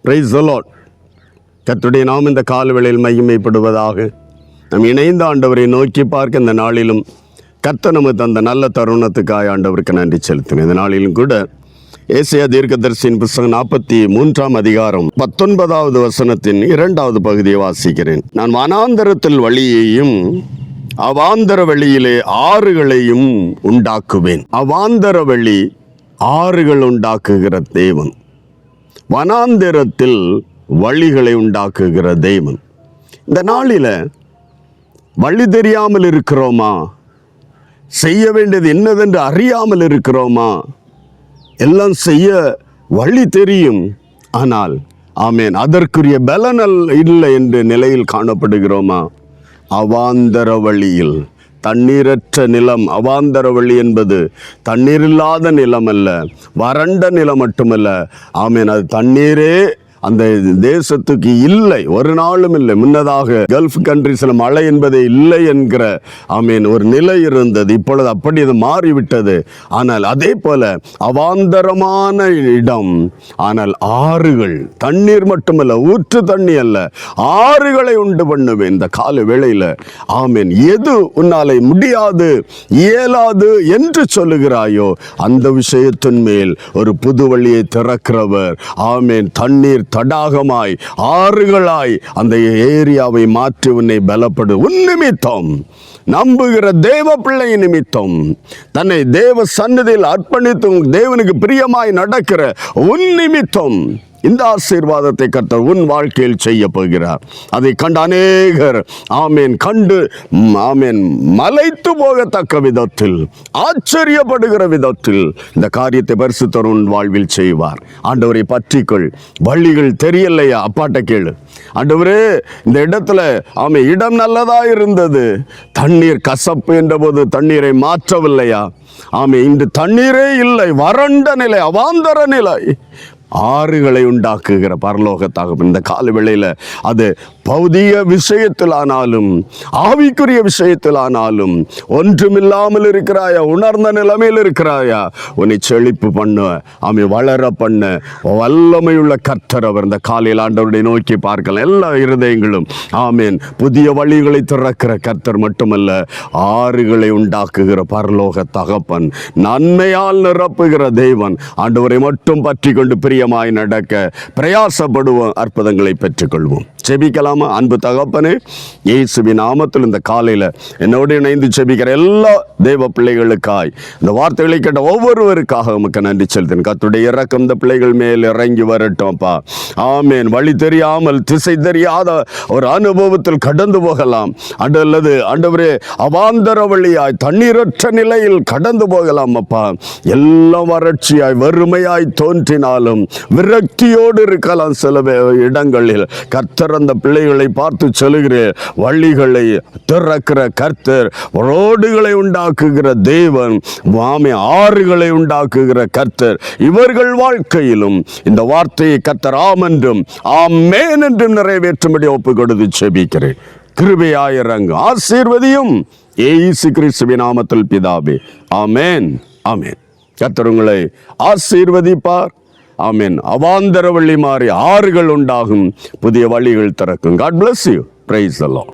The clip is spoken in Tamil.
Praise the Lord. கர்த்தருடைய நாமம் இந்த காலவேளையில் மகிமைப்படுவதாக. நம் இணைந்த ஆண்டவரை நோக்கி பார்க்க இந்த நாளிலும் கர்த்தர் நமக்கு அந்த நல்ல தருணத்துக்காக ஆண்டவருக்கு நன்றி செலுத்தினேன். இந்த நாளிலும் கூட ஏசாயா தீர்க்கதரிசியின் புத்தகம் 43 அதிகாரம் 19வது வசனத்தின் 2வது பகுதியை வாசிக்கிறேன். நான் வனாந்தரத்தில் வழியையும் அவாந்தர வெளியிலே ஆறுகளையும் உண்டாக்குவேன். அவாந்தர வெளி ஆறுகள் உண்டாக்குகிற தேவன், வனாந்தரத்தில் வழிகளை உண்டாக்குகிற தேவன். இந்த நாளில் வழி தெரியாமல் இருக்கிறோமா? செய்ய வேண்டியது என்னவென்று அறியாமல் இருக்கிறோமா? எல்லாம் செய்ய வழி தெரியும், ஆனால் ஆமேன் அதற்குரிய பலனல் இல்லை என்ற நிலையில் காணப்படுகிறோமா? அவாந்தர வழியில், தண்ணீரற்ற நிலம். அவாந்தர வழி என்பது தண்ணீர் இல்லாத நிலம் அல்ல, வறண்ட நிலம் மட்டுமல்ல. ஆமேன், அது தண்ணீரே அந்த தேசத்துக்கு இல்லை, ஒரு நாளும் இல்லை. முன்னதாக கல்ஃப் கண்ட்ரீஸில் மழை என்பதே இல்லை என்கிற ஆமீன் ஒரு நிலை இருந்தது. இப்பொழுது அப்படி அது மாறிவிட்டது. ஆனால் அதே போல அவாந்தரமான இடம், ஆனால் ஆறுகள், தண்ணீர் மட்டுமல்ல, ஊற்று தண்ணி அல்ல, ஆறுகளை உண்டு பண்ணுவேன் இந்த கால வேளையில். ஆமீன். எது உன்னாலே முடியாது, இயலாது என்று சொல்லுகிறாயோ அந்த விஷயத்தின் மேல் ஒரு புது வழியை திறக்கிறவர். ஆமீன். தண்ணீர் தடாகமாய், ஆறுகளாய் அந்த ஏரியாவை மாற்றி உன்னை பலப்படு. உன் நிமித்தம், நம்புகிற தேவ பிள்ளை நிமித்தம், தன்னை தேவ சன்னதியில் அர்ப்பணித்து தேவனுக்கு பிரியமாய் நடக்கிற உன் நிமித்தம் இந்த ஆசீர்வாதத்தை கர்த்தர் உன் வாழ்க்கையில் செய்ய போகிறார். அதை கண்டு அநேகர் ஆமேன் கண்டு ஆமேன் மலைத்து போகத்தக்க விதத்தில், ஆச்சரியப்படுகிற விதத்தில் இந்த காரியத்தை பரிசுத்தர் உன் வாழ்வில் செய்வார். ஆண்டவரை பற்றிக்கொள். வழிகள் தெரியலையா? அப்பாட்ட கேளு. ஆண்டவரே, இந்த இடத்துல இடம் நல்லதா இருந்தது, தண்ணீர் கசப்பு என்ற போது தண்ணீரை மாற்றவில்லையா? இன்று தண்ணீரே இல்லை, வறண்ட நிலை, அவாந்தர நிலை. ஆறுகளை உண்டாக்குகிற பரலோகத்தாக இந்த கால வேளையில் அது பௌதிக விஷயத்திலானாலும் ஆவிக்குரிய விஷயத்திலானாலும் ஒன்றுமில்லாமல் இருக்கிறாயா? உணர்ந்த நிலைமையில் இருக்கிறாயா? உன்னை செழிப்பு பண்ண, வளர பண்ண வல்லமையுள்ள கர்த்தர் அவர். இந்த காலையில் ஆண்டவருடைய நோக்கி பார்க்கலாம். எல்லா இருதயங்களும் ஆமேன் புதிய வழிகளை திறக்கிற கர்த்தர் மட்டுமல்ல, ஆறுகளை உண்டாக்குகிற பரலோக தகப்பன், நன்மையால் நிரப்புகிற தேவன். ஆண்டவரை மட்டும் பற்றி கொண்டு பிரியமாய் நடக்க பிரயாசப்படுவோம், அற்புதங்களை பெற்றுக்கொள்வோம். செபிக்கலாமா? அன்பு தகப்பனே, இயேசுவின் நாமத்தில் இந்த காலையில் என்னோடு இணைந்து செபிக்கிற எல்லா தேவ பிள்ளைகளுக்காய், இந்த வார்த்தைகளை கேட்ட ஒவ்வொருவருக்காக உமக்கு நன்றி செலுத்தேன். கர்த்தருடைய இரக்கம் இந்த பிள்ளைகள் மேல் இறங்கி வரட்டும்ப்பா. ஆமேன். வழி தெரியாமல், திசை தெரியாத ஒரு அனுபவத்தில் கடந்து போகலாம், அல்லது ஆண்டவரே அவாந்தர வழியாய், தண்ணீரற்ற நிலையில் கடந்து போகலாம். அப்பா, எல்லாம் வறட்சியாய், வறுமையாய் தோன்றினாலும் விரக்தியோடு இருக்கலாம். சில இடங்களில் கர்த்தர் அந்த பிள்ளைகளை பார்த்து சொல்லுகிறேன், வழிகளை திறக்கிற கர்த்தர், ரோடுகளை உண்டாக்குகிற தேவன், ஆறுகளை உண்டாக்குகிற கர்த்தர். இவர்கள் வாழ்க்கையிலும் இந்த வார்த்தையை கர்த்தர் ஆம் என்றும் ஆமென் என்றும் நிறைவேற்றும்படி ஒப்பு கொடுத்து செபிக்கிறேன். கிருபையாயிரங்கு ஆசீர்வதியும் இயேசு கிறிஸ்துவின் நாமத்தில் பிதாவே. ஆமென், ஆமென். கர்த்தர் உங்களை ஆசீர்வதிப்பார். ஆமென். அவாந்தர வழி மாறி ஆறுகள் உண்டாகும், புதிய வழிகள் திறக்கும். God bless you. Praise the Lord.